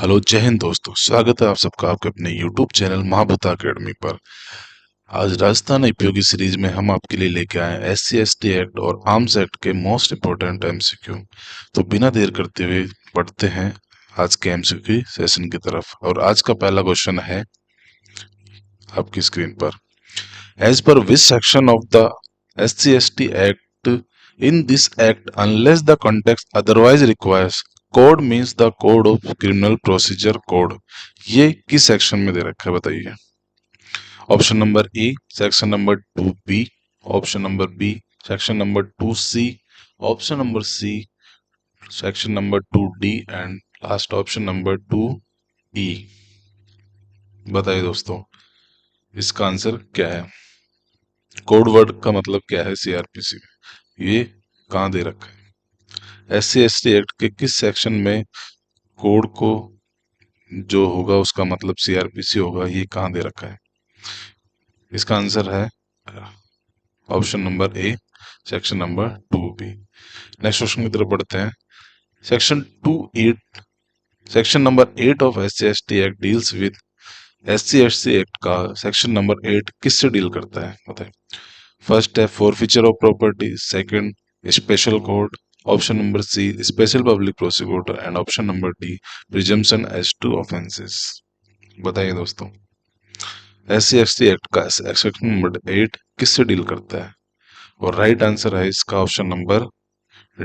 Hello जय हिंद दोस्तों, स्वागत है आप सबका आपके अपने यूट्यूब चैनल महाभूता अकेडमी पर। आज राजस्थान उपयोगी सीरीज में हम आपके लिए लेके आए हैं SC/ST एक्ट और आर्म्स एक्ट के मोस्ट इम्पोर्टेंट MCQ। तो बिना देर करते हुए बढ़ते हैं आज के MCQ सेशन की तरफ। और आज का पहला क्वेश्चन है आपकी स्क्रीन पर। As per which section of the SC/ST act in this act unless the context otherwise requires code means the code of criminal procedure code. ये किस सेक्शन में दे रखा है बताइए। Option number A section number 2B, option number B section number 2C, option number C section number 2D and last option number 2E। बताइए दोस्तों, इसका आंसर क्या है। कोड वर्ड का मतलब क्या है CRPC में, ये कहाँ दे रखा है। SC/ST एक्ट के किस सेक्शन में कोड को जो होगा उसका मतलब CRPC होगा, ये कहाँ दे रखा है। इसका आंसर है option number A section number 2B। Next question की तरफ बढ़ते हैं। Section 28 section number 8 of SC/ST act deals with SC/ST act का सेक्शन नंबर 8 किससे डील करता है बताएं। फर्स्ट है forfeiture of property, second special court, option number C special public prosecutor and option number D presumption as to offences. बताइए दोस्तों, SC/ST act का सेक्शन नंबर 8 किससे डील करता है। और राइट आंसर है इसका option number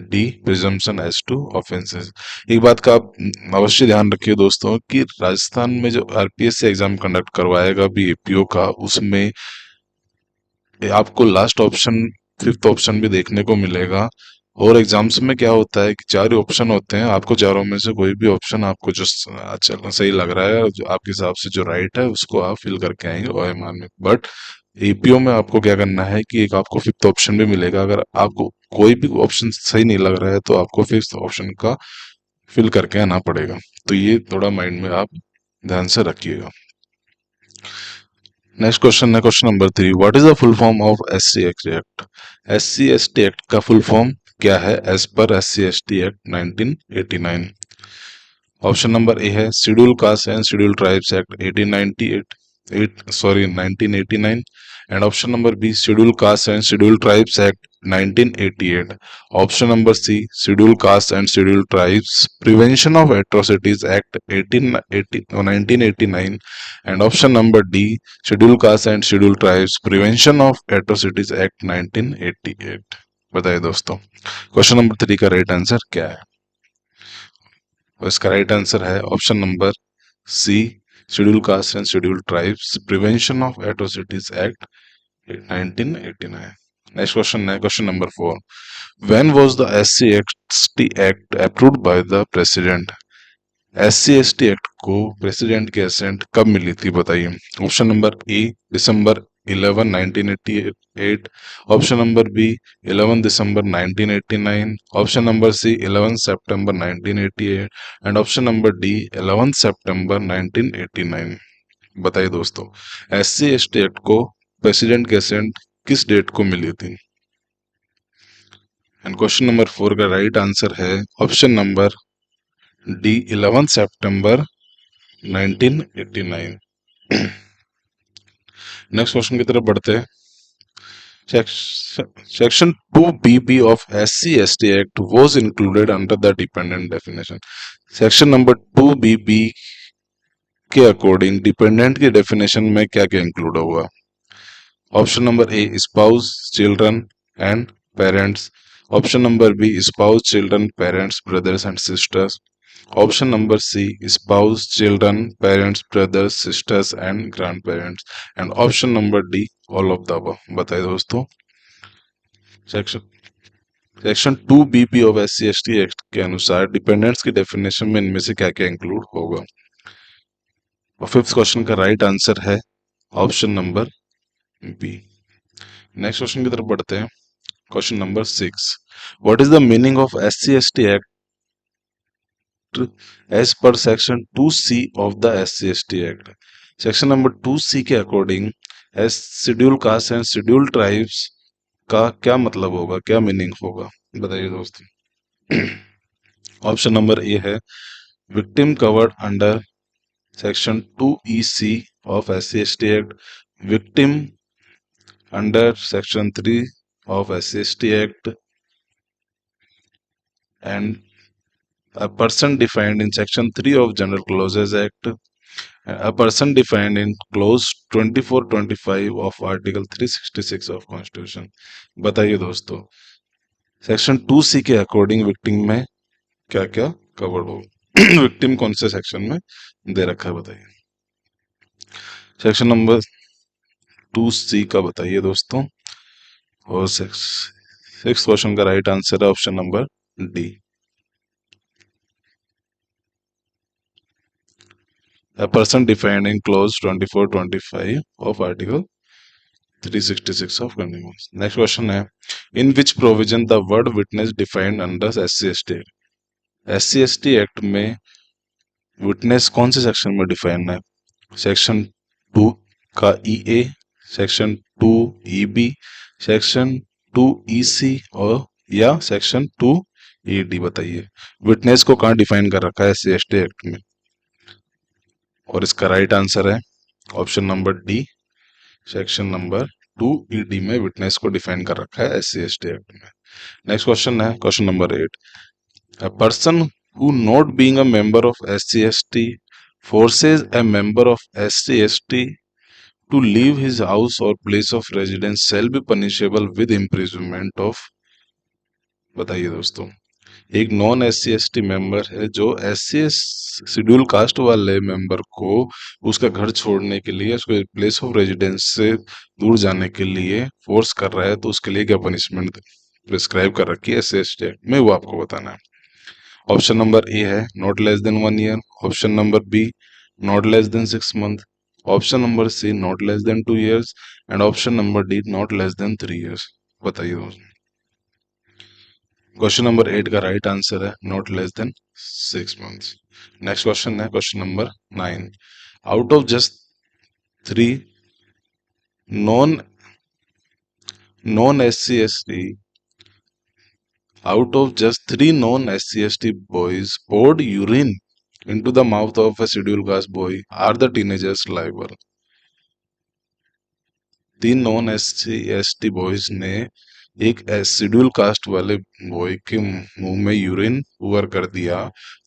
D presumption as to offences. एक बात का आप अवश्य ध्यान रखिए दोस्तों कि राजस्थान में जो RPS से एग्जाम कंडक्ट करवाएगा भी APO का, उसमें आपको लास्ट ऑप्शन फिफ्थ ऑप्शन भी देखने को मिलेगा। और एग्जाम्स में क्या होता है कि चार ऑप्शन होते हैं, आपको चारों में से कोई भी ऑप्शन आपको जो अच्छा सही लग रहा है, जो आपके हिसाब से जो राइट है, उसको आप फिल करके आएंगे OMR में। बट APO में आपको क्या करना है कि एक आपको फिफ्थ ऑप्शन भी मिलेगा। अगर आपको कोई भी ऑप्शन सही नहीं लग रहा है तो आपको फिफ्थ ऑप्शन का फिल करके आना पड़ेगा। तो ये थोड़ा माइंड में आप ध्यान से रखिएगा। नेक्स्ट क्वेश्चन है question number 3। What is the full form of SC/ST act. SC/ST act का फुल फॉर्म क्या है as per SC/ST act 1989। Option number A है schedule caste and schedule tribes act 1989 and option number B schedule caste and schedule tribes act 1988। Option number C schedule caste and schedule tribes prevention of atrocities act 1989 and option number D schedule caste and schedule tribes prevention of atrocities act 1988। बताइए दोस्तों, question number 3 का right answer क्या है। और इसका right answer है option number C schedule caste and schedule tribes prevention of atrocities act 1989। Next question है question number 4। When was the SC/ST act approved by the president. SC/ST act को president की assent कब मिली थी बताइए। Option number A December 11 1988, option number B 11 December 1989, option number C 11 September 1988 and option number D 11 September 1989। बताइए दोस्तों, SC/ST act को president की असेंट किस डेट को मिली थी। एंड क्वेश्चन नंबर 4 का राइट आंसर है option number D 11 September 1989। Next question की तरफ बढ़ते हैं। Section 2BB of SC/ST Act was included under the dependent definition। Section number 2BB के अकॉर्डिंग डिपेंडेंट की डेफिनेशन में क्या क्या इंक्लूड होगा। Option number A spouse children and parents, option number B spouse children parents brothers and sisters, option number C spouse children parents brothers sisters and grand parents and option number D all of the above. बताइए दोस्तों, section 2BB of SC/ST act के अनुसार dependents की definition में इनमें से क्या क्या इंक्लूड होगा। और फिफ्थ क्वेश्चन का राइट आंसर है option number B. Next question की तरफ बढ़ते हैं। Question number 6। What is the meaning of SC/ST act as per section 2C of the SC/ST act. Section number 2C के according as schedule caste and schedule tribes का क्या मतलब होगा, क्या मीनिंग होगा। बताइए दोस्तों। ऑप्शन नंबर ए है Victim covered under Section 2EC of SC/ST Act. Victim under Section 3 of SC/ST Act, and a person defined in Section 3 of General Clauses Act, a person defined in Clause 24-25 of Article 366 of Constitution. बताइए दोस्तों, section 2C के according victim में क्या क्या covered हो? Victim कौन से section में दे रखा है बताइए? सेक्शन नंबर 2C का बताइए दोस्तों। और सिक्स क्वेश्चन का राइट आंसर है option number D. A person defined in clause 24-25 of article 366 of Constitution. Next question है, in which provision the word witness defined under SC/ST Act? SC/ST Act में witness कौन से section में define है? Section 2 का EA, section 2EB, section 2EC और या section 2ED? बताइए विटनेस को कहाँ डिफाइन कर रखा है SC/ST एक्ट में? और इसका राइट आंसर है option number D, section number 2ED में विटनेस को डिफाइन कर रखा है SC/ST एक्ट में। नेक्स्ट क्वेश्चन है question number 8, a person who not being a member of SC/ST forces a member of SC/ST to leave his house or place of residence shall be punishable with imprisonment of, बताइए दोस्तों, एक non SC/ST member है जो SC schedule caste वाले member को उसका घर छोड़ने के लिए, उसके प्लेस ऑफ रेजिडेंस से दूर जाने के लिए फोर्स कर रहा है, तो उसके लिए क्या पनिशमेंट प्रिस्क्राइब कर रखी है SC/ST एक्ट में, वो आपको बताना है। ऑप्शन नंबर ए है not less than 1 year, option number B not less than 6 month, option number C not less than 2 years and option number D not less than 3 years. बताइए दोस्तों, question number 8 का right answer है not less than 6 months. Next question है question number 9, out of just 3 non non SC/ST out of just 3 non-SC/ST boys poured urine into the mouth of a scheduled caste boy, are the teenagers liable? 3 non-SC/ST boys ने एक schedule caste वाले boy के मुंह में urine poor कर दिया,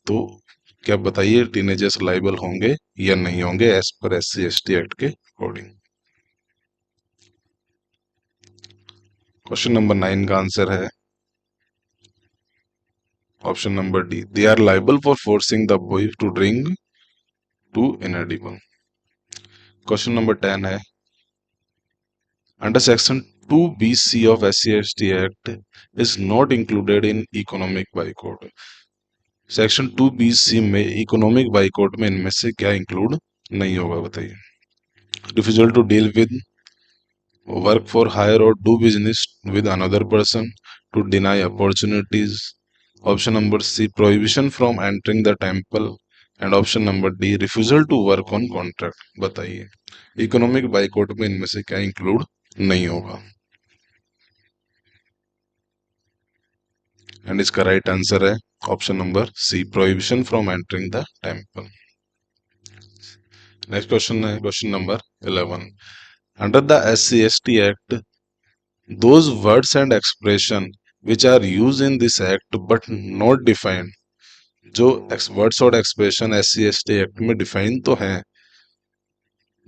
तो क्या बताइए टीनेजर्स लाइबल होंगे या नहीं होंगे एज पर SC/ST एक्ट के अकॉर्डिंग? क्वेश्चन नंबर 9 का आंसर है option number D, they are liable for forcing the boy to drink to inedible. Question number 10 है, under section 2BC of SC/ST Act is not included in economic boycott. Section 2BC में economic boycott में इनमें से क्या include नहीं होगा बताइए? Refusal to deal with, work for hire और do business with another person, to deny opportunities, option number C prohibition from entering the temple and option number D refusal to work on contract. बताइए economic boycott में इनमें से क्या include नहीं होगा? And इसका right answer है option number C prohibition from entering the temple. Next question है question number 11, under the SC/ST act those words and expression which are use in this act but not defined, जो words और expression SC/ST act में define तो हैं,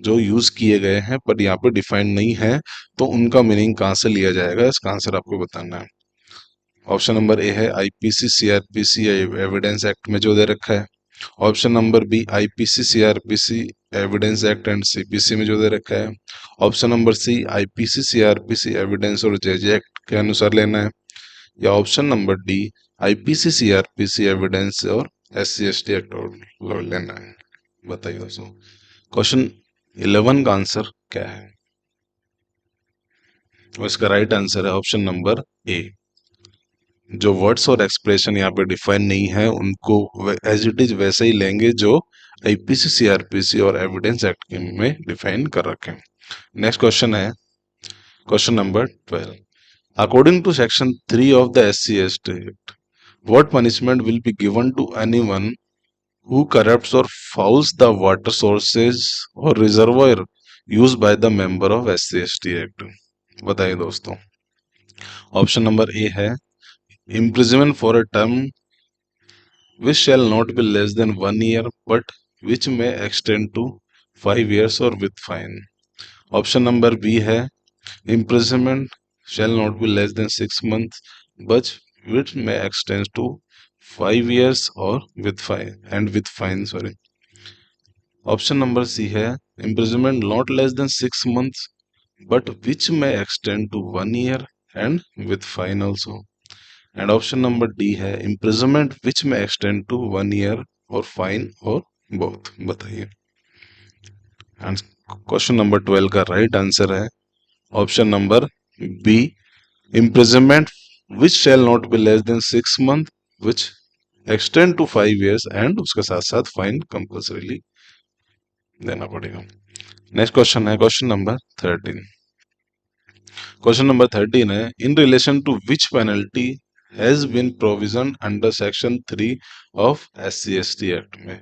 जो use किए गए हैं पर यहाँ पे डिफाइन नहीं है, तो उनका मीनिंग कहाँ से लिया जाएगा, इसका आंसर आपको बताना है। ऑप्शन नंबर ए है IPC CRPC एविडेंस एक्ट में जो दे रखा है, option number B IPC CRPC evidence act and CPC में जो दे रखा है, option number C IPC CRPC evidence और JJ एक्ट के अनुसार लेना है, या option number D IPC CRPC evidence और SC/ST एक्ट और लेना है। बताइए दोस्तों क्वेश्चन 11 का आंसर क्या है? और इसका राइट आंसर है ऑप्शन नंबर ए, जो वर्ड्स और एक्सप्रेशन यहाँ पे डिफाइन नहीं है उनको एज इट इज वैसे ही लेंगे जो IPC CRPC और एविडेंस एक्ट में डिफाइन कर रखे हैं। नेक्स्ट क्वेश्चन है question number 12, according to section 3 of the SC/ST Act, what punishment will be given to anyone who corrupts और फाउल्स द वाटर सोर्सेज और reservoir use by the member of SC/ST act. बताइए दोस्तों। Option number A है imprisonment for a term which shall not be less than 1 year but which may extend to 5 years or with fine। Option number B है imprisonment shall not be less than 6 months but which may extend to 5 years or with fine and with fine, sorry। Option number C है imprisonment not less than 6 months but which may extend to 1 year and with fine also। And option number D है imprisonment which may extend to 1 year और fine और both. बताइए। And question number 12 का right answer है option number B imprisonment which shall not be less than 6 months which extend to 5 years and उसके साथ साथ fine compulsorily देना पड़ेगा। नेक्स्ट क्वेश्चन है क्वेश्चन नंबर 13। क्वेश्चन नंबर 13 है in relation to which penalty has been provision under section 3 of SC/ST act में।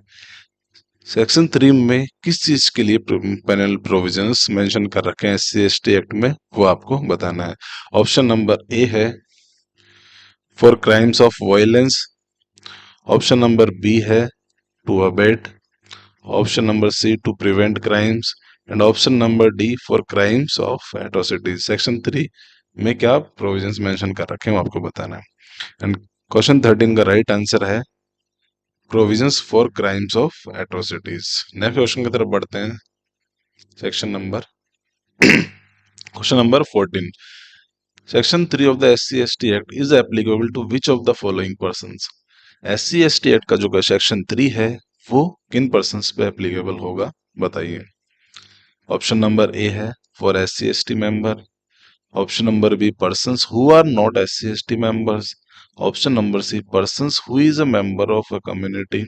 Section 3 में किस चीज के लिए पेनल प्रोविजंस मेंशन कर रखे हैं SC/ST एक्ट में, वो आपको बताना है। ऑप्शन नंबर ए है for crimes of violence. Option number B है to abet. Option number C to prevent crimes and option number D for crimes of atrocities. Section 3 में क्या प्रोविजंस मेंशन कर रखे हैं वो आपको बताना है। एंड क्वेश्चन 13 का राइट आंसर है provisions for crimes of atrocities. Next question की तरफ बढ़ते हैं। Section number question number 14। Section 3 of the SC/ST act is applicable to which of the following persons. SC/ST act का जो सेक्शन 3 है वो किन पर्संस पे एप्लीकेबल होगा, बताइए। ऑप्शन नंबर ए है for SC/ST member. Option number B persons who are not SC/ST members. Option number C persons who is a member of a community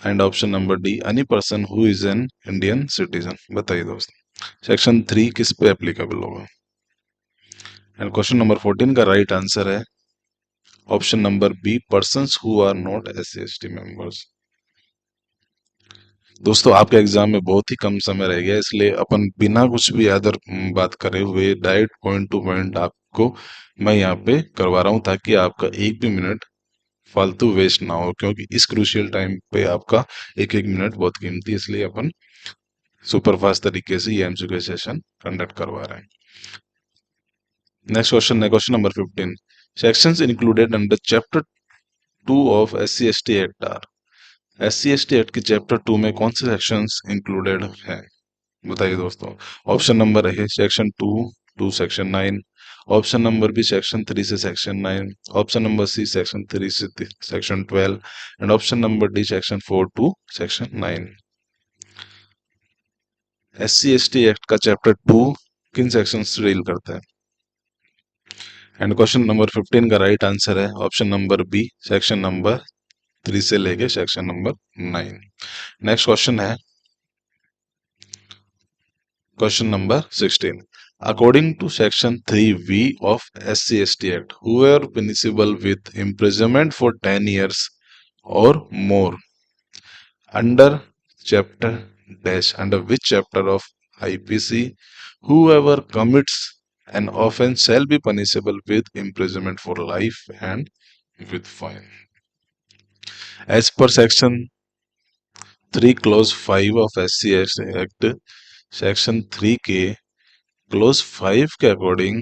and option number D any person who is an Indian citizen. बताइए दोस्तों section 3 किस पे applicable होगा। And question number 14 का right answer है option number B persons who are not SC/ST members. दोस्तों आपके exam में बहुत ही कम समय रह गया इसलिए अपन बिना कुछ भी अदर बात करे हुए डायरेक्ट पॉइंट टू पॉइंट आपको मैं यहाँ पे करवा रहा हूँ ताकि आपका एक भी मिनट फालतू वेस्ट ना हो, क्योंकि इस क्रूशियल टाइम पे आपका एक एक मिनट बहुत कीमती है, इसलिए अपन सुपर फास्ट तरीके से ये MCQ सेशन कंडक्ट करवा रहे हैं। नेक्स्ट क्वेश्चन है question number 15। Sections included under chapter 2 of SC/ST act are. SC/ST act के चैप्टर 2 में कौन से सेक्शंस इंक्लूडेड हैं, बताइए दोस्तों। Option number A section 2 to section 9। Option number B section 3 से section 9। Option number C section 3 से section 12 and option number D section 4 to section 9। SC/ST act का चैप्टर 2 किन सेक्शन से डील करता है। एंड क्वेश्चन नंबर 15 का right answer है option number B section number 3 से लेके सेक्शन नंबर 9। नेक्स्ट क्वेश्चन है question number 16। According to section 3V of SC/ST Act, whoever punishable with imprisonment for 10 years or more under chapter dash under which chapter of IPC whoever commits an offense shall be punishable with imprisonment for life and with fine। As per section 3 clause 5 of SC/ST Act, section 3 के close 5 के according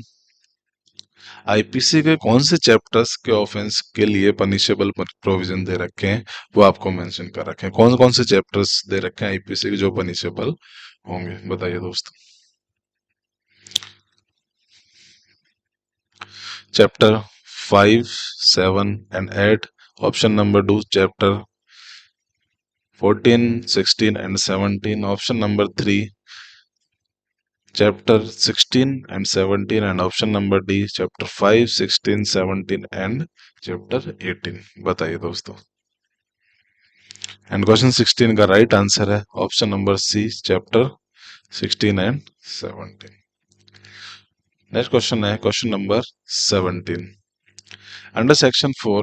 IPC के कौन से chapters के offence के लिए punishable provision दे रखे हैं वो आपको मेंशन कर रखे हैं। कौन कौन से चैप्टर्स दे रखे हैं IPC के जो पनिशेबल होंगे, बताइए दोस्तों। Chapter 5, 7 and 8। Option number 2 chapter 14, 16 and 17। Option number 3 chapter 16 and 17 and option number D chapter 5, 16, 17 and chapter 18। बताइए दोस्तों। एंड क्वेश्चन 16 का राइट आंसर है option number C chapter 16 and 17। Next question है question number 17। Under section 4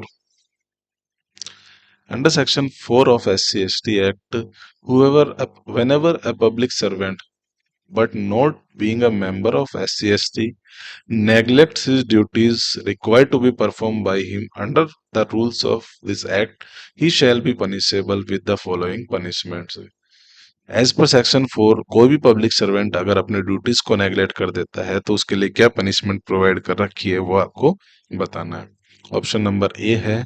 Under Section 4 of SC/ST Act, whenever a public servant, but not being a member of SC/ST, neglects his duties required to be performed by him under the rules of this Act, he shall be punishable with the following punishments. As per section 4, कोई भी public servant अगर अपने duties को neglect कर देता है तो उसके लिए क्या पनिशमेंट प्रोवाइड कर रखी है वो आपको बताना है। ऑप्शन नंबर ए है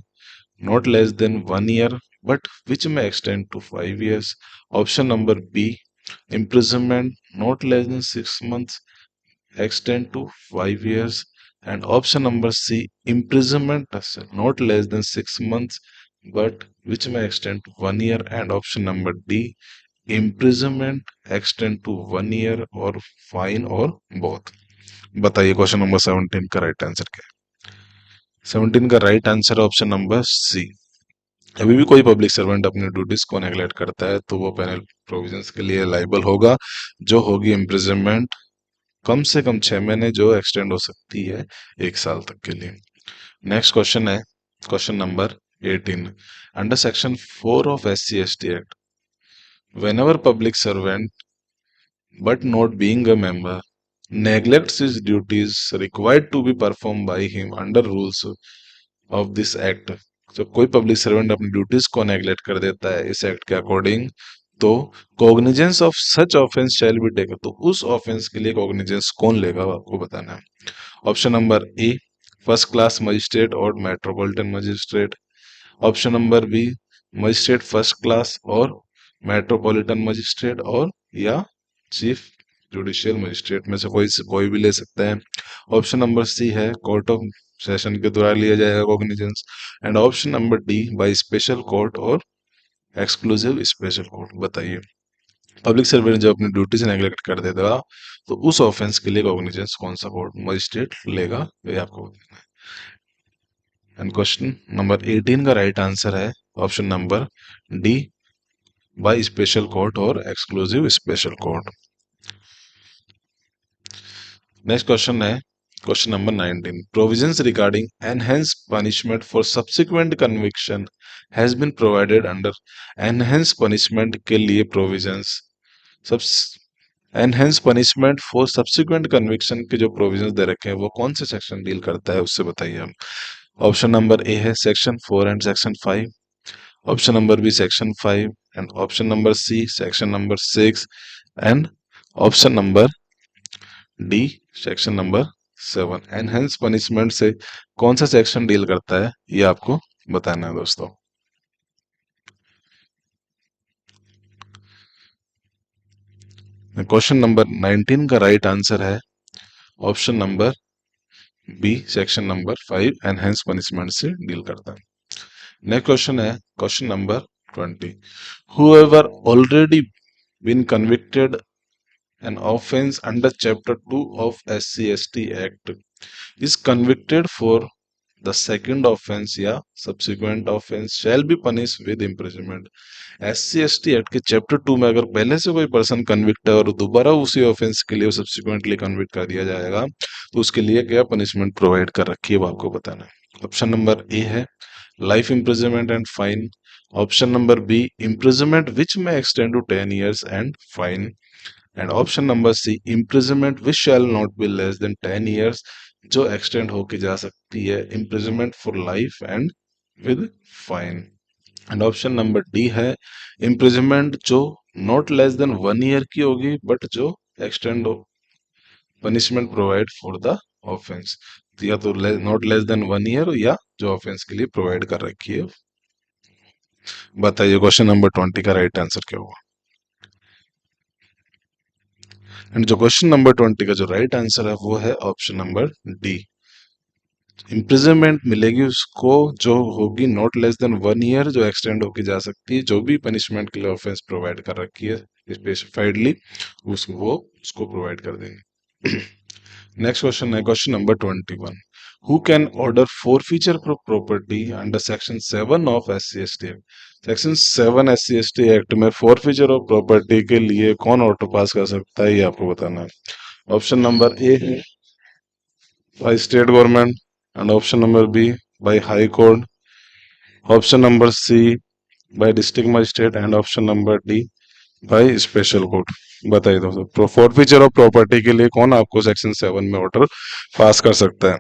not less than 1 year but which may extend to 5 years. Option number B, imprisonment not less than 6 months extend to 5 years. And option number C, imprisonment not less than 6 months but which may extend to 1 year. And option number D, imprisonment extend to 1 year or fine or both. बताइए question number 17 का right answer क्या है? 17 का right answer है option number सी। अभी भी कोई public servant अपनी ड्यूटीज को नेग्लेक्ट करता है तो वो पेनल प्रोविजंस के लिए लाइबल होगा, जो होगी इम्प्रिजनमेंट कम से कम 6 महीने, जो एक्सटेंड हो सकती है 1 साल तक के लिए। नेक्स्ट क्वेश्चन है question number 18। Under section 4 of SC/ST act, whenever public servant but not being a member neglects his duties required to be performed by him under rules of this act, जब कोई public servant अपनी duties को neglect कर देता है इस act के according, तो cognizance of such offence shall be taken, तो उस ऑफेंस के लिए कॉग्निजेंस कौन लेगा वो आपको बताना है। Option number A, first class magistrate और metropolitan magistrate. Option number B, magistrate first class और मेट्रोपॉलिटन मजिस्ट्रेट, और या चीफ जुडिशियल मजिस्ट्रेट में से कोई भी ले सकता है। ऑप्शन नंबर सी है कोर्ट ऑफ सेशन के द्वारा लिया जाएगा cognizance. And option number D, by special court और एक्सक्लूसिव स्पेशल कोर्ट। बताइए पब्लिक सर्वेंट जब अपनी ड्यूटी से नेग्लेक्ट कर देगा तो उस ऑफेंस के लिए कॉग्निजेंस कौन सा कोर्ट मजिस्ट्रेट लेगा, ये आपको बताना है। एंड क्वेश्चन नंबर 18 का राइट आंसर है option number D, by special court और exclusive special court. Next question है question number 19। Provisions regarding enhance punishment for subsequent conviction has been provided under, enhance punishment के लिए provisions, सब enhance punishment for subsequent conviction के जो provisions दे रखे हैं वो कौन से सेक्शन डील करता है उससे बताइए हम। ऑप्शन नंबर ए है section 4 and section 5। Option number B section 5 and option number C section number 6 and option number D section number 7। Enhance punishment से कौन सा सेक्शन डील करता है ये आपको बताना है दोस्तों। क्वेश्चन नंबर 19 का राइट आंसर है option number B section number 5, enhance punishment से डील करता है। नेक्स्ट क्वेश्चन है question number 20। whoever already been convicted an offense under chapter 2 of SC/ST act is convicted for the second offense या subsequent offense shall be punished with imprisonment। SC/ST act के chapter 2 में अगर पहले से कोई person convict है और दोबारा उसी ऑफेंस के लिए सब्सिक्वेंटली कन्विक्ट कर दिया जाएगा तो उसके लिए क्या पनिशमेंट प्रोवाइड कर रखी है वो आपको बताना है। ऑप्शन नंबर ए है life imprisonment and fine. Option number B, imprisonment which may extend to 10 years and fine. And option number C, imprisonment which shall not be less than 10 years, जो extend होके जा सकती है imprisonment for life and with fine. And option number D है imprisonment जो not less than 1 year की होगी but जो एक्सटेंड हो punishment provide for the offence, या तो नॉट लेस देन 1 year या जो ऑफेंस के लिए प्रोवाइड कर रखी है। बताइए क्वेश्चन नंबर 20 का राइट आंसर क्या होगा। एंड जो क्वेश्चन नंबर 20 का जो राइट आंसर है वो है ऑप्शन नंबर डी, इम्प्रिजनमेंट मिलेगी उसको जो होगी नॉट लेस देन 1 year, जो एक्सटेंड होकर जा सकती है, जो भी पनिशमेंट के लिए ऑफेंस प्रोवाइड कर रखी है स्पेसिफाइडली उसको प्रोवाइड कर देंगे। नेक्स्ट क्वेश्चन है question number 21। Who can order forfeiture property under section 7 of SC/ST act. Section 7 SC/ST act में फॉरफीचर ऑफ प्रॉपर्टी के लिए कौन ऑर्डर पास कर सकता है ये आपको बताना है। ऑप्शन नंबर ए है by state government and option number B by high court. Option number C by district magistrate and option number D by special court. बताइए दोस्तों, फॉरफीचर ऑफ प्रॉपर्टी के लिए कौन आपको सेक्शन 7 में ऑर्डर पास कर सकता है?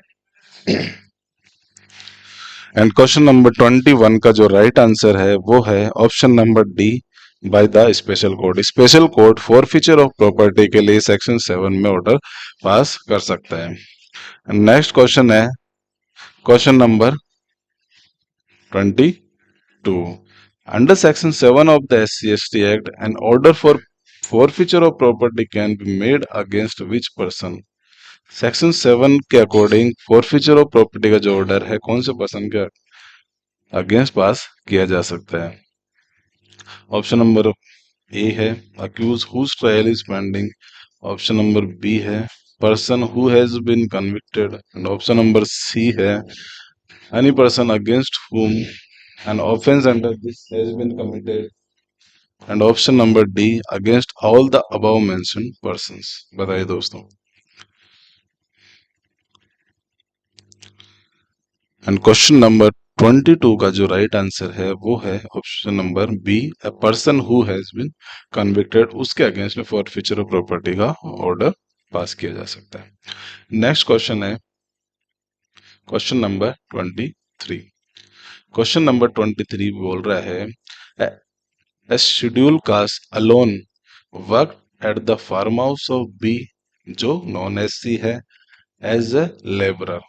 एंड क्वेश्चन नंबर 21 का जो राइट आंसर है वो है option number D by the special court. Special court for feature of property के लिए सेक्शन 7 में ऑर्डर पास कर सकता है। नेक्स्ट क्वेश्चन है question number 22। Under section 7 of the SC/ST act an order for forfeiture of property can be made against which person. Section 7 के according forfeiture of property का जो ऑर्डर है कौन से पर्सन के अगेंस्ट पास किया जा सकता है? ऑप्शन नंबर ए है accused whose trial is pending. Option number B है person who has been convicted. And option number C है any person against whom an offense under this has been committed। And option number D against all the above mentioned persons. बताइए दोस्तों। And question number 22 का जो right answer है वो है option number B a person who has been convicted, उसके against में forfeiture of property का ऑर्डर पास किया जा सकता है। नेक्स्ट क्वेश्चन है क्वेश्चन नंबर 23। क्वेश्चन नंबर 23 बोल रहा है A scheduled caste alone work at the farm house of B जो नॉन SC है as a labourer.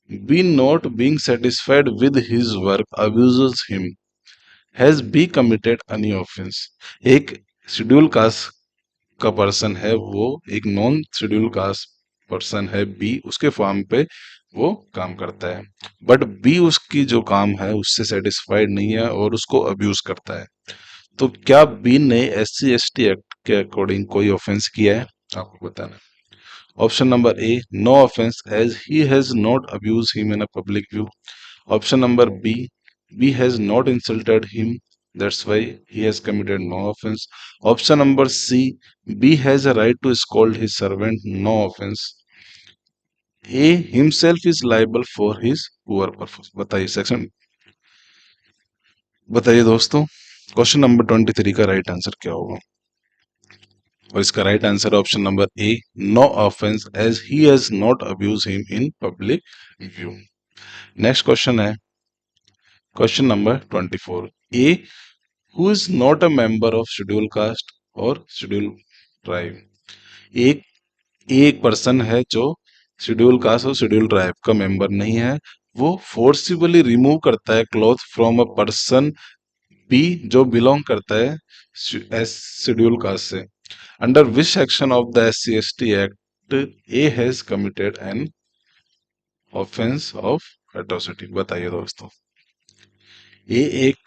B not being satisfied with his work abuses him। Has B committed any offence. एक schedule caste का person है, वो एक non schedule caste person है B, उसके farm पे वो काम करता है, बट बी उसकी जो काम है उससे सेटिस्फाइड नहीं है और उसको अब्यूज करता है। तो क्या बी ने SC/ST एक्ट के अकॉर्डिंग कोई ऑफेंस किया है? आपको बताना है। Option number A no offence as he has not abuse him in a public view. Option number B B has not insulted him that's why he has committed no offense। option number C B has a right to scold his servant, no offense। A himself is liable for his poor performance। बताइए section, बताइए दोस्तों, question number 23 का right answer क्या होगा? और इसका right answer option number A no offence as he has not abuse him in public view. Next question है question number 24। A who is not a member of scheduled caste और scheduled tribe. एक एक person है जो scheduled caste और scheduled tribe का member नहीं है, वो फोर्सिबली रिमूव करता है cloth from a person B जो बिलोंग करता है एस शेड्यूल कास्ट से। Under which section of the SC/ST act A has committed an offence of atrocity. बताइए दोस्तों। ए एक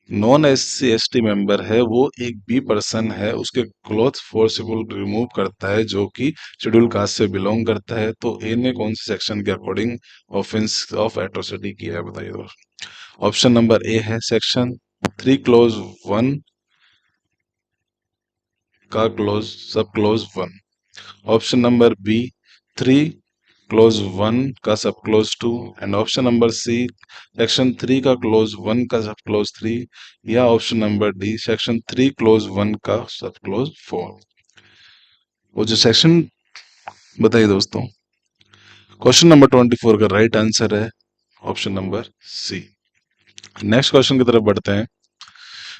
नॉन SC/ST मेंबर है, वो एक बी पर्सन है, उसके क्लॉथ फोर्सिबल रिमूव करता है जो कि शेड्यूल कास्ट से बिलोंग करता है। तो ए ने कौन से सेक्शन के अकॉर्डिंग ऑफेंस ऑफ एट्रोसिटी किया है? बताइए दोस्तों। ऑप्शन नंबर ए है सेक्शन 3 क्लोज 1 का clause sub clause 1। Option number B 3 clause 1 का sub clause 2। And option number C section 3 का क्लोज 1 का सब क्लोज 3। या option number D section 3 clause 1 का सब क्लोज 4। वो जो सेक्शन, बताइए दोस्तों। क्वेश्चन नंबर 24 का राइट आंसर है option number C. Next question की तरफ बढ़ते हैं।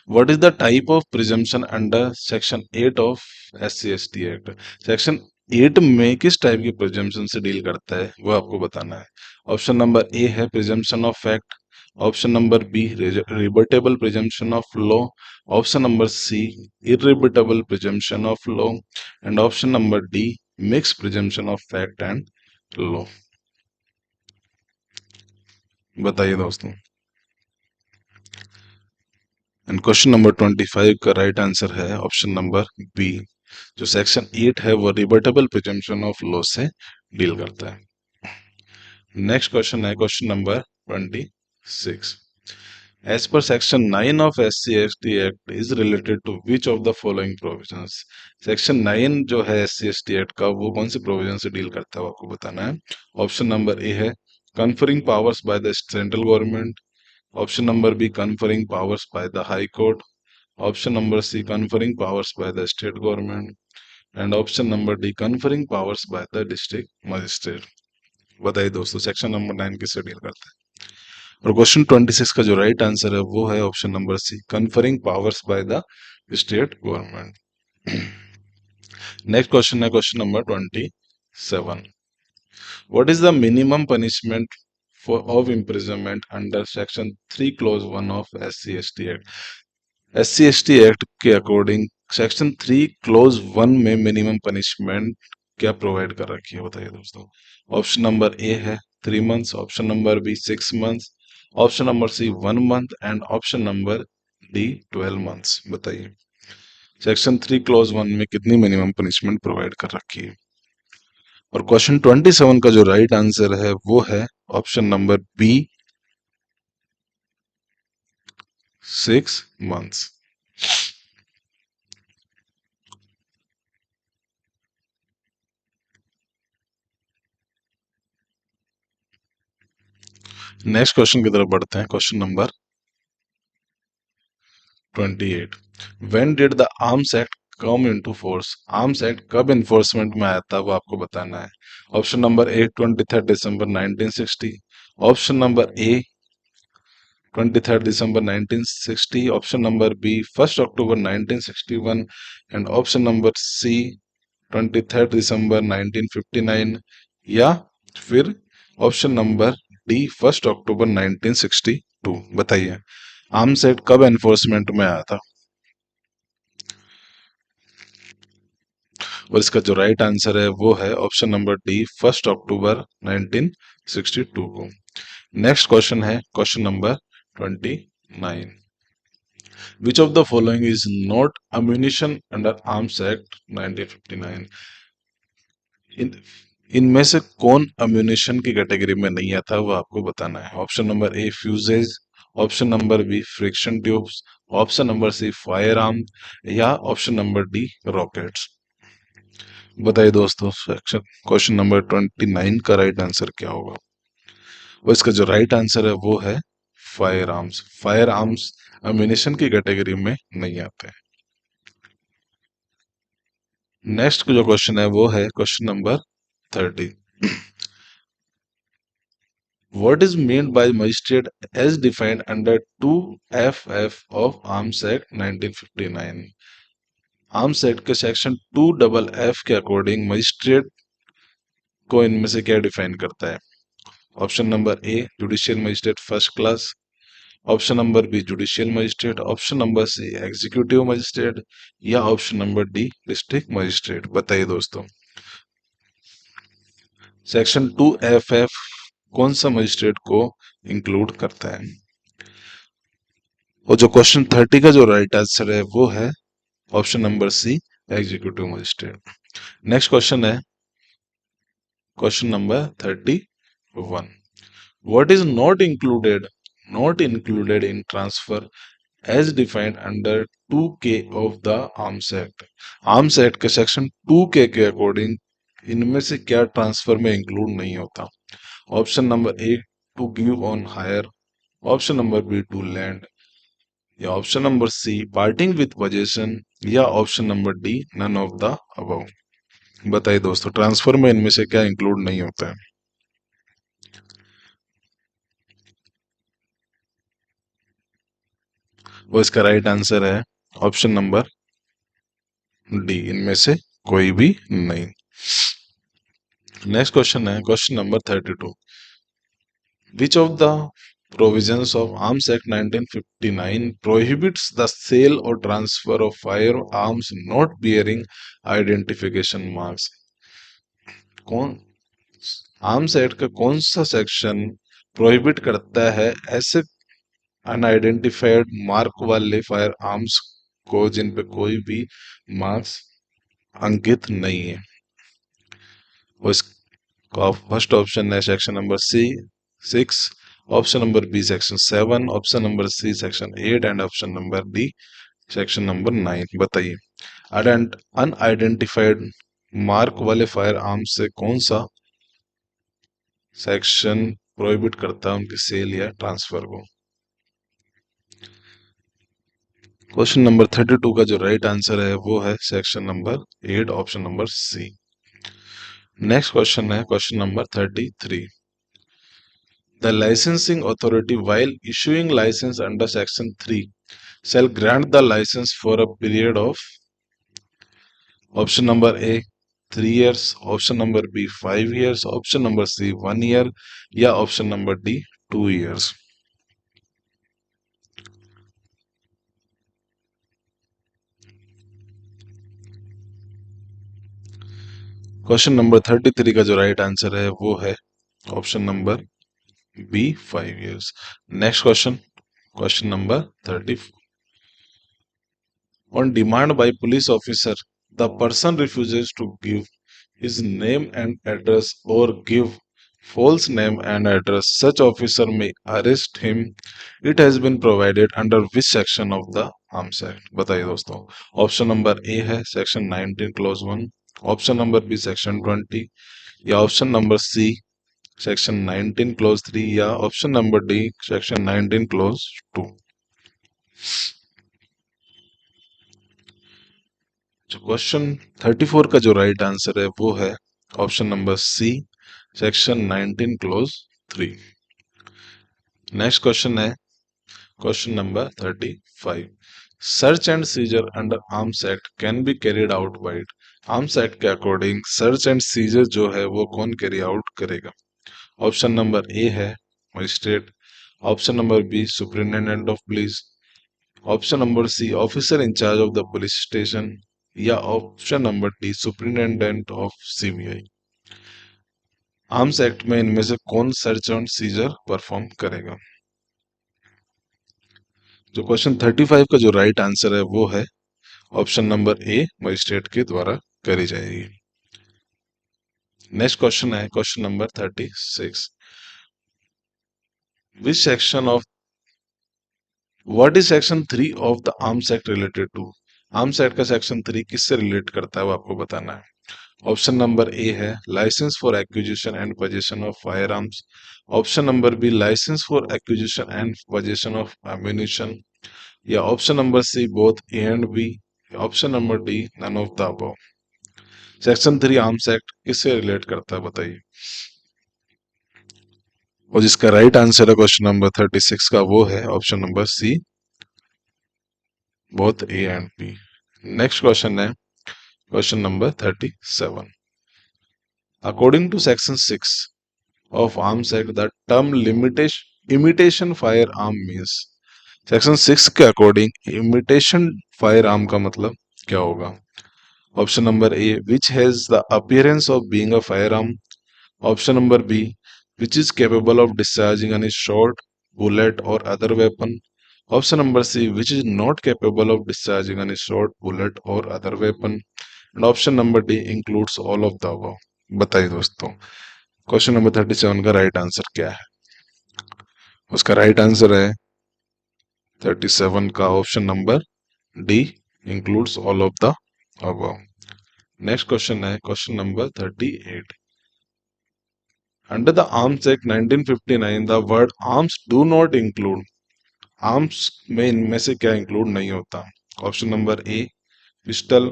What is the type of presumption under section 8 of SC/ST act. Section 8 में किस टाइप की प्रिजम्पशन से डील करता है वो आपको बताना है। ऑप्शन नंबर ए है presumption of fact. Option number B rebuttable presumption of law. Option number C irrebuttable presumption of law. And option number D mixed presumption of fact and law. बताइए दोस्तों। And question number 25 का right answer है option number B. जो section 8 है वो rebuttable presumption of law से deal करता है। नेक्स्ट क्वेश्चन है question number 26। As per section 9 of SC/ST act is related to which of the following provisions. Section 9 जो है SC/ST एक्ट का वो कौन से प्रोविजन से डील करता है वो आपको बताना है। ऑप्शन नंबर ए है conferring powers by the central government. Option number B conferring powers by the high court, option number C conferring powers by the state government, and option number D conferring powers by the district magistrate. बताइए दोस्तों, section number 9 किससे डील करता है? और question 26 का जो right answer है वो है option number C conferring powers by the state government. Next question है question number 27। What is the minimum punishment of imprisonment under Section 3 Clause 1 of SC/ST Act? SC/ST Act के according section 3 clause 1 में minimum punishment क्या provide कर रखी है, बताइए दोस्तों। Option number A है 3 months, option number B 6 months, option number C 1 month and option number D 12 months. बताइए सेक्शन 3 क्लोज 1 में कितनी मिनिमम पनिशमेंट प्रोवाइड कर रखी है? और क्वेश्चन 27 का जो राइट आंसर है वो है option number B 6 months. Next question की तरफ बढ़ते हैं, question number 28। When did the arms act come into force? Arms act कब इन्फोर्समेंट में आया था वो आपको बताना है। ऑप्शन नंबर ए 23 दिसंबर 1960, ऑप्शन नंबर ए 23 दिसंबर 1960, ऑप्शन नंबर बी 1 अक्टूबर 1961 एंड ऑप्शन नंबर सी 23 दिसंबर 1959 या फिर ऑप्शन नंबर डी 1 अक्टूबर 1962। बताइए आर्म्स एक्ट कब एनफोर्समेंट में आया था? और इसका जो राइट आंसर है वो है ऑप्शन नंबर डी 1 अक्टूबर 1962 को। नेक्स्ट क्वेश्चन है question number 29। Which of the following is not ammunition under arms act 1959? इन इनमें से कौन अम्यूनिशन की कैटेगरी में नहीं आता वो आपको बताना है। Option number A fuses, option number B friction tubes, option number C firearm या ऑप्शन नंबर डी रॉकेट्स। बताइए दोस्तों सेक्शन क्वेश्चन नंबर 29 का राइट आंसर क्या होगा? और इसका जो राइट आंसर है वो है fire arms. Fire arms ammunition की कैटेगरी में नहीं आते हैं। नेक्स्ट जो क्वेश्चन है वो है question number 30। What is meant by magistrate as defined under 2FF of Arms Act 1959? Arms act के सेक्शन 2FF के अकॉर्डिंग मजिस्ट्रेट को इनमें से क्या डिफाइन करता है? Option number A judicial magistrate first class, option number B judicial magistrate, option number C executive magistrate या option number D district magistrate. बताइए दोस्तों सेक्शन 2FF कौन सा मजिस्ट्रेट को इंक्लूड करता है? और जो क्वेश्चन 30 का जो राइट आंसर है वो है option number C executive magistrate. Next question है question number 31। What is not included in transfer as defined under 2K of the arms act? Arms act के सेक्शन 2K के अकॉर्डिंग इनमें से क्या ट्रांसफर में इंक्लूड नहीं होता? Option number A to give on hire, option number B to land या option number C parting with possession या option number D none of the above. बताइए दोस्तों ट्रांसफर में इनमें से क्या इंक्लूड नहीं होता है? वो इसका राइट आंसर है ऑप्शन नंबर डी, इनमें से कोई भी नहीं। नेक्स्ट क्वेश्चन है question number 32। Which of the provisions of Arms Act 1959 prohibits the sale or transfer of firearms not bearing identification marks? कौन आर्म्स एक्ट का कौन सा सेक्शन प्रोहिबिट करता है ऐसे अनआइडेंटिफाइड मार्क वाले फायर आर्म्स को जिन पे कोई भी मार्क्स अंकित नहीं है? उसका फर्स्ट ऑप्शन है section number C 6, option number B section 7, option number C section 8 and option number D section number 9। बताइए अनआइडेंटिफाइड मार्क वाले फायर आर्म्स से कौन सा सेक्शन प्रोहिबिट करता है उनकी सेल या ट्रांसफर को? क्वेश्चन नंबर 32 का जो राइट आंसर है वो है section number 8 option number C. Next question है question number 33। The licensing authority while issuing license under section 3 shall grant the license for a period of option number A 3 years, option number B 5 years, option number C 1 year या option number D 2 years। Question number 33 का जो right answer है वो है option number B 5 years। Next question question number 34। On demand by police officer, the person refuses to give his name and address or give false name and address. Such officer may arrest him. It has been provided under which section of the arms act? बताइए दोस्तों। Option number A है section 19 clause 1, option number B section 20 या option number C section 19 clause 3 या option number D section 19 clause 2। जो question 34 का जो right answer है वो है option number C section 19 clause 3। Next question है question number 35। Search and seizure under arms act can be carried out by arms act के according search and seizure जो है वो कौन कैरी आउट करेगा? ऑप्शन नंबर ए है magistrate, option number B superintendent of police, option number C officer in charge of the police station या option number D superintendent of CBI. Arms act में इनमें से कौन सर्च एंड सीजर परफॉर्म करेगा? जो question 35 का जो राइट आंसर है वो है ऑप्शन नंबर ए मजिस्ट्रेट के द्वारा करी जाएगी। नेक्स्ट क्वेश्चन है question number 36। Which section of what is section 3 of the arms act related to? Arms act का सेक्शन 3 किससे रिलेट करता है वो आपको बताना है। ऑप्शन नंबर ए है licence for acquisition and possession of firearms, option number B licence for acquisition and possession of ammunition या option number C both A and B, option number D none of the above. Section 3 arms act किससे relate करता है बताइए। और जिसका right answer है question number 36 का वो है option number C both A and B. Next question है question number 37। According to section 6 of Arms Act, the term limitation imitation firearm means। Section 6 के अकॉर्डिंग इमिटेशन फायर आर्म का मतलब क्या होगा? Option number A which has the appearance of being a firearm, option number B which is capable of discharging any shot bullet और other weapon, option number C which is not capable of discharging any shot bullet और other weapon and option number D includes all of the above. बताइए दोस्तों question number 37 का right answer क्या है? उसका right answer है 37 का option number D includes all of the above. Next question है question number 38। Under the arms act 1959 the word arms do not include. Arms में इनमें से क्या इंक्लूड नहीं होता? Option number A pistol,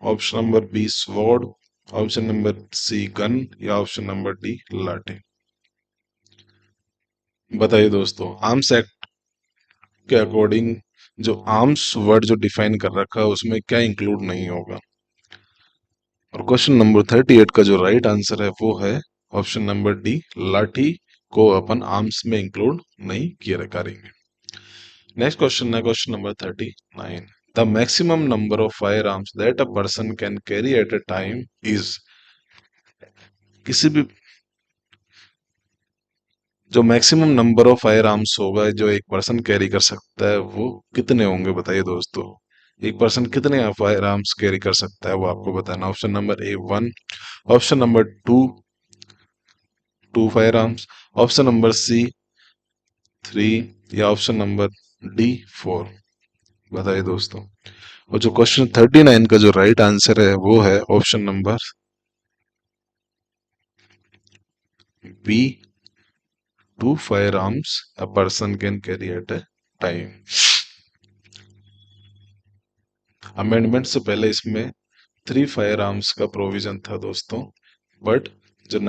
option number B sword, option number C gun या option number D lathi. बताइए दोस्तों आर्म्स एक्ट के अकॉर्डिंग जो आर्म्स वर्ड जो डिफाइन कर रखा है उसमें क्या इंक्लूड नहीं होगा? और क्वेश्चन नंबर 38 का जो राइट आंसर है वो है ऑप्शन नंबर डी लाठी को अपन आर्म्स में इंक्लूड नहीं किया करेंगे। नेक्स्ट क्वेश्चन है question number 39। The maximum number of fire arms that a person can carry at a time is. किसी भी जो maximum number of fire arms होगा जो एक पर्सन कैरी कर सकता है वो कितने होंगे बताइए दोस्तों। एक पर्सन कितने फायर आर्म्स कैरी कर सकता है वो आपको बताना। Option number A 1, option number 2 2 firearms, option number C 3 या ऑप्शन नंबर डी 4। बताइए दोस्तों। और जो क्वेश्चन 39 का जो राइट आंसर है वो है option number B 2 firearms a person can carry at a time. Amendment से पहले इसमें 3 फायर आर्म्स का प्रोविजन था दोस्तों, बट जो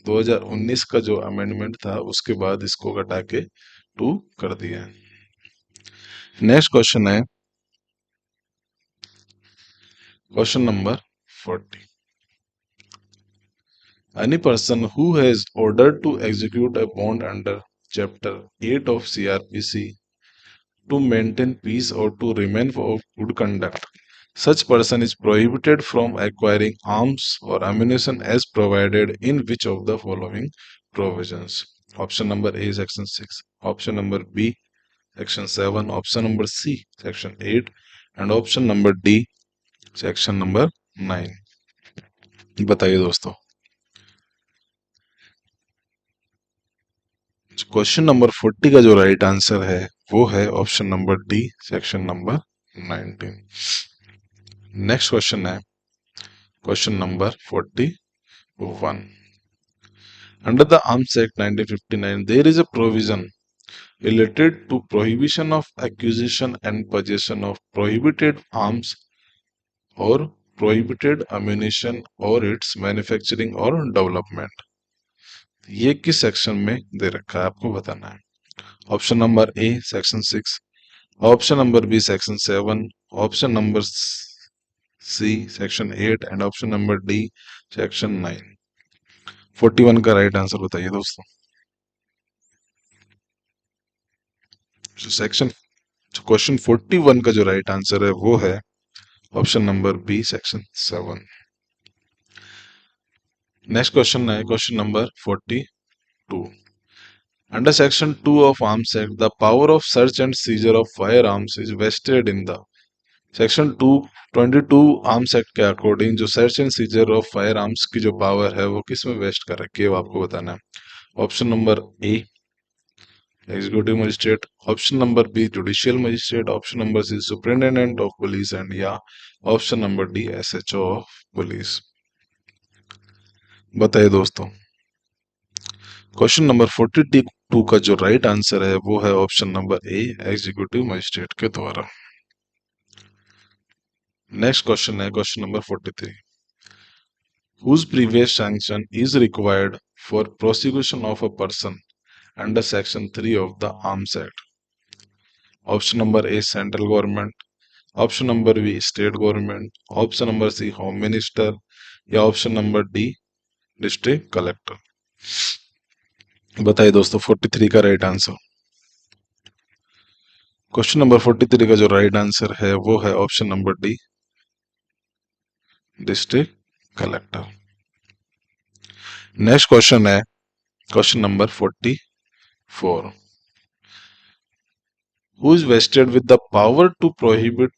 2019 का जो अमेंडमेंट था उसके बाद इसको घटा के 2 कर दिया है। नेक्स्ट क्वेश्चन है question number 40। Any person who has ordered to execute a bond under Chapter 8 of CRPC to maintain peace or to remain of good conduct, such person is prohibited from acquiring arms or ammunition as provided in which of the following provisions? Option number A, Section 6. Option number B, Section 7. Option number C, Section 8. And option number D, Section number 9. बताइए दोस्तों। Question number 40 का जो right answer है वो है option number D, section number 19। Next question है question number 41। Under the arms act 1959 there is a provision related to prohibition of acquisition and possession of prohibited arms or prohibited ammunition or its manufacturing or development। ये किस सेक्शन में दे रखा है आपको बताना है। Option number A section 6, option number B section 7, option number C section 8 and option number D section 9। 41 का राइट आंसर बताइए दोस्तों। सेक्शन क्वेश्चन 41 का जो राइट आंसर है वो है option number B section 7। Next question है question number 42। Under section 2 of Arms Act, the power of search and seizure of firearms is vested in the section 222 arms act के according जो search and scissor of fire arms की जो power है वो किस में waste कर रखी है वो आपको बताना है। Option number A executive magistrate, option number B judicial magistrate, option number C superintendent of police and या option number D SHO of police. बताइए दोस्तों। क्वेश्चन नंबर 42 का जो राइट आंसर है वो है option number A executive magistrate के द्वारा। नेक्स्ट क्वेश्चन है question number 43। whose previous sanction is required for prosecution of a person under section 3 of the Arms Act? Option number A central government, option number B state government, option number C home minister या option number D district collector. बताइए दोस्तों 43 का right answer. Question number 43 का जो right answer है वो है option number D district collector. Next question है question number 44। who is vested with the power to prohibit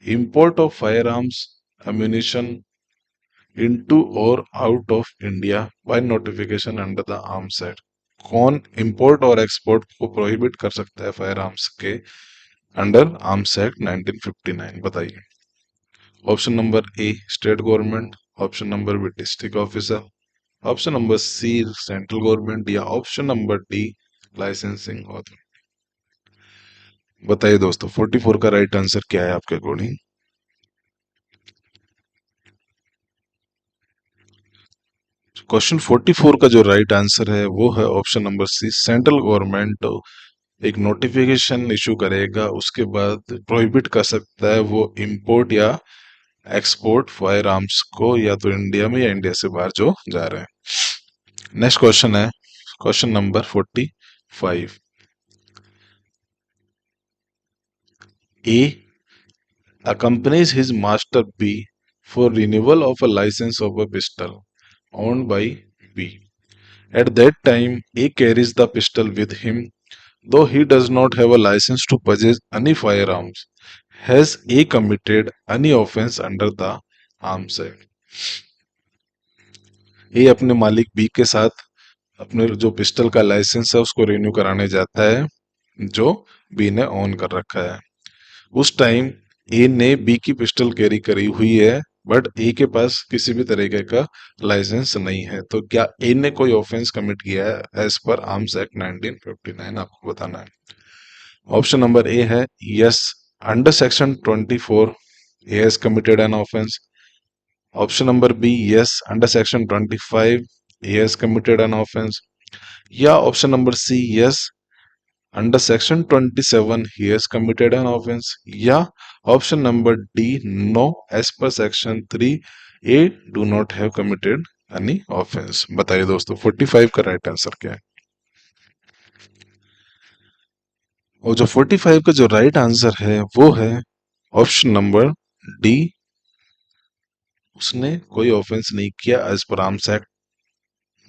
import of firearms ammunition into or out of India by notification under the Arms Act? कौन import और export को prohibit कर सकता है firearms के under arms act 1959? बताइए। Option number A state government, option number B district officer, option number C central government या option number D licensing authority. बताइए दोस्तों 44 का राइट आंसर क्या है आपके अकॉर्डिंग? क्वेश्चन 44 का जो राइट आंसर है वो है option number C central government एक नोटिफिकेशन इशू करेगा उसके बाद प्रोहिबिट कर सकता है वो इंपोर्ट या एक्सपोर्ट फायर आर्म्स को या तो इंडिया में या इंडिया से बाहर जो जा रहे हैं। नेक्स्ट क्वेश्चन है question number 45। A accompanies his master B for renewal of a license of a pistol owned by B. At that time, A carries the pistol with him, though he does not have a license to possess any firearms. Has A committed any offense under the Arms Act? A अपने मालिक B के साथ अपने जो pistol का licence है उसको renew कराने जाता है जो B ने ऑन कर रखा है। उस टाइम ए ने बी की पिस्टल कैरी करी हुई है बट ए के पास किसी भी तरीके का लाइसेंस नहीं है, तो क्या ए ने कोई ऑफेंस कमिट किया है एज पर आर्म्स एक्ट 1959? आपको बताना है। ऑप्शन नंबर ए है yes Under section 24, A has committed an offense. Option number B, yes, under section 25, A has committed an offense. या option number C, yes, under section 27 he has committed an offense. या option number D, no, as per section 3 A do not have committed any offense. बताइए दोस्तों 45 का right answer क्या है? और जो 45 का जो राइट आंसर है वो है ऑप्शन नंबर डी, उसने कोई ऑफेंस नहीं किया एज पर आर्म्स एक्ट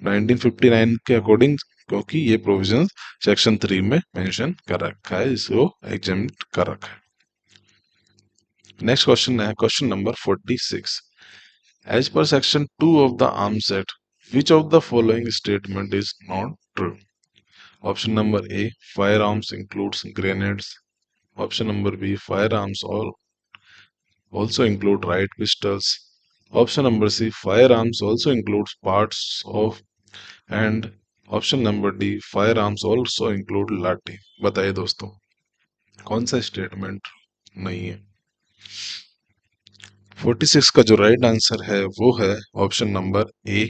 1959 के अकॉर्डिंग, क्योंकि ये प्रोविजन सेक्शन 3 में मेंशन कर रखा है, इसको एग्जामिट कर रखा है। नेक्स्ट क्वेश्चन है question number 46। As per section 2 of the arms act which of the following statement is not true? Option number A, firearms includes grenades. Option number B, firearms also include riot pistols. Option number C, firearms also includes parts of, and option number D, firearms also include लाठी. बताइए दोस्तों कौन सा statement नहीं है? 46 का जो right answer है वो है option number A,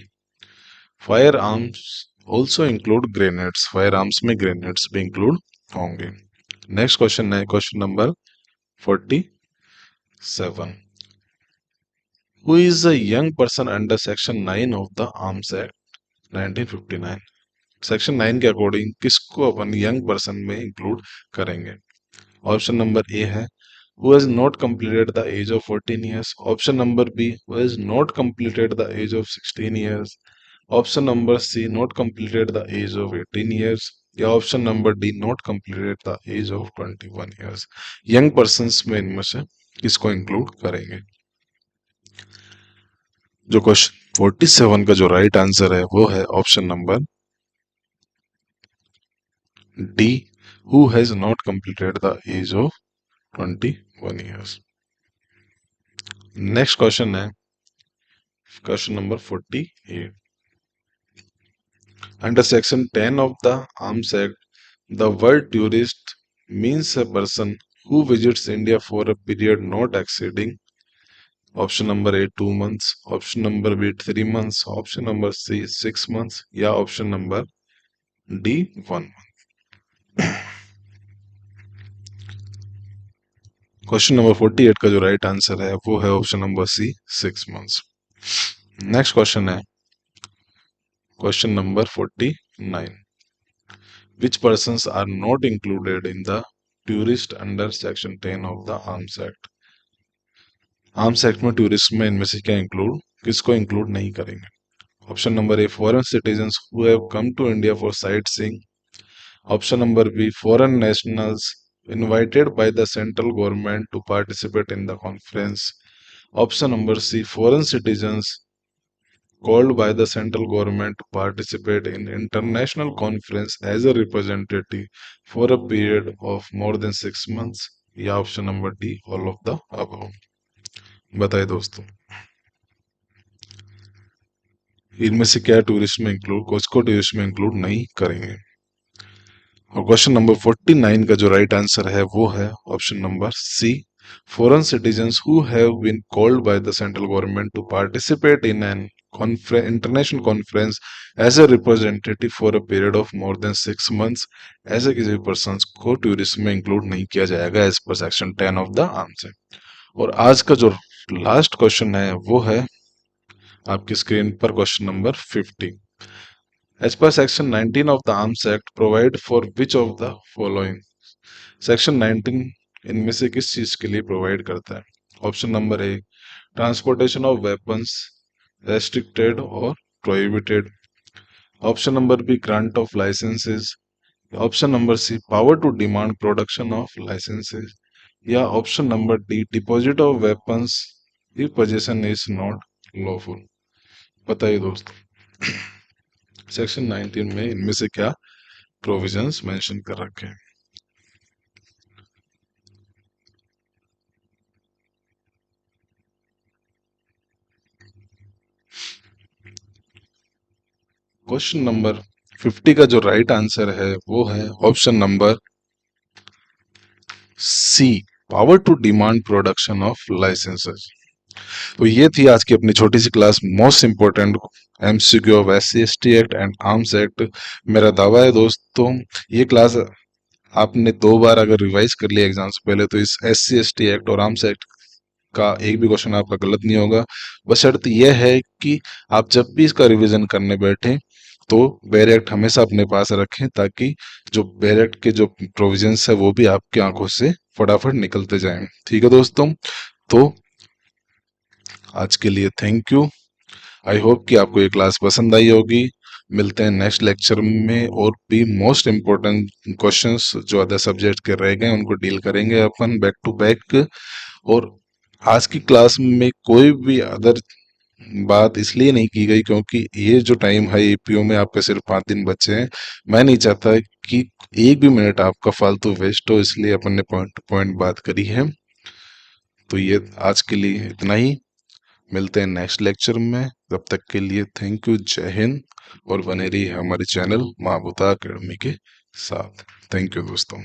fire arms also include grenades. Fire arms में ग्रेनेड्स भी इंक्लूड होंगे. नेक्स्ट क्वेश्चन है question number 47. Who is a young person under section 9 of the Arms Act 1959? Section 9 के अकॉर्डिंग किसको अपन young person में include करेंगे? Option number A है who has not completed the age of 14 years. Option number B, who has not completed the age of 16 years. Option number C, not completed the age of 18 years. या option number D, not completed the age of 21 years. Young persons में इनमें से किसको include करेंगे? जो question 47 का जो right answer है वो है option number D, who has not completed the age of 21 years. Next question है question number 48. Under section 10 of the Arms Act, the word tourist means a person who visits India for a period not exceeding option number A 2 months, option number B 3 months, option number C 6 months या option number D 1 month. Question number 48 का जो right answer है वो है option number C 6 months. Next question है question number 49. Which persons are not included in the tourist under section 10 of the Arms Act? Arms act में tourist में इनमें से क्या इंक्लूड, किसको इंक्लूड नहीं करेंगे? Option number A, foreign citizens who have come to India for sightseeing. Option number B, foreign nationals invited by the central government to participate in the conference. Option number C, foreign citizens called by the central government to participate in international conference as a representative for a period of more than 6 months. या option number D, all of the above. बताइए दोस्तों इनमें से क्या tourist में include, किसको tourist में include नहीं करेंगे? और क्वेश्चन नंबर 49 का जो राइट आंसर है वो है option number C, foreign citizens who have been called by the central government to participate in an international conference as a representative for a period of more than 6 months. ऐसे किसी person को tourist में include नहीं किया जाएगा as per section 10 of the arms act. और आज का जो लास्ट क्वेश्चन है वो है आपकी स्क्रीन पर question number 50. As per section 19 of the Arms Act, provide for which of the following? Section 19 इनमें से किस चीज के लिए प्रोवाइड करता है? Option number A, transportation of weapons restricted और prohibited. Option number B, grant of licences. Option number C, power to demand production of licences. या option number D, deposit of weapons if possession is not lawful. बताइए दोस्तों section 19 में इनमें से क्या provisions mention कर रखे हैं? क्वेश्चन नंबर 50 का जो राइट आंसर है वो है option number C, power to demand production of licences. तो ये थी आज की अपनी छोटी सी class, most important MCQ of SC/ST act and arms act. मेरा दावा है दोस्तों, ये क्लास आपने 2 बार अगर रिवाइज कर लिया एग्जाम से पहले तो इस SC/ST एक्ट और आर्म्स एक्ट का एक भी क्वेश्चन आपका गलत नहीं होगा। बस शर्त यह है कि आप जब भी इसका रिवीजन करने बैठे तो बेर एक्ट हमेशा अपने पास रखें, ताकि जो बेर एक्ट के जो प्रोविजंस है वो भी आपकी आंखों से फटाफट निकलते जाएं। ठीक है दोस्तों, तो आज के लिए थैंक यू। आई होप कि आपको ये क्लास पसंद आई होगी। मिलते हैं नेक्स्ट लेक्चर में और भी मोस्ट इम्पोर्टेंट क्वेश्चंस जो अदर सब्जेक्ट के रह गए उनको डील करेंगे अपन बैक टू बैक। और आज की क्लास में कोई भी अदर बात इसलिए नहीं की गई क्योंकि ये जो टाइम है एपीओ में आपके सिर्फ 5 दिन बचे हैं। मैं नहीं चाहता कि एक भी मिनट आपका फालतू वेस्ट हो, इसलिए अपन ने पॉइंट टू पॉइंट बात करी है। तो ये आज के लिए इतना ही। मिलते हैं नेक्स्ट लेक्चर में, तब तक के लिए थैंक यू, जय हिंद। और बने रहिए हमारे चैनल महाबूता अकेडमी के साथ। थैंक यू दोस्तों।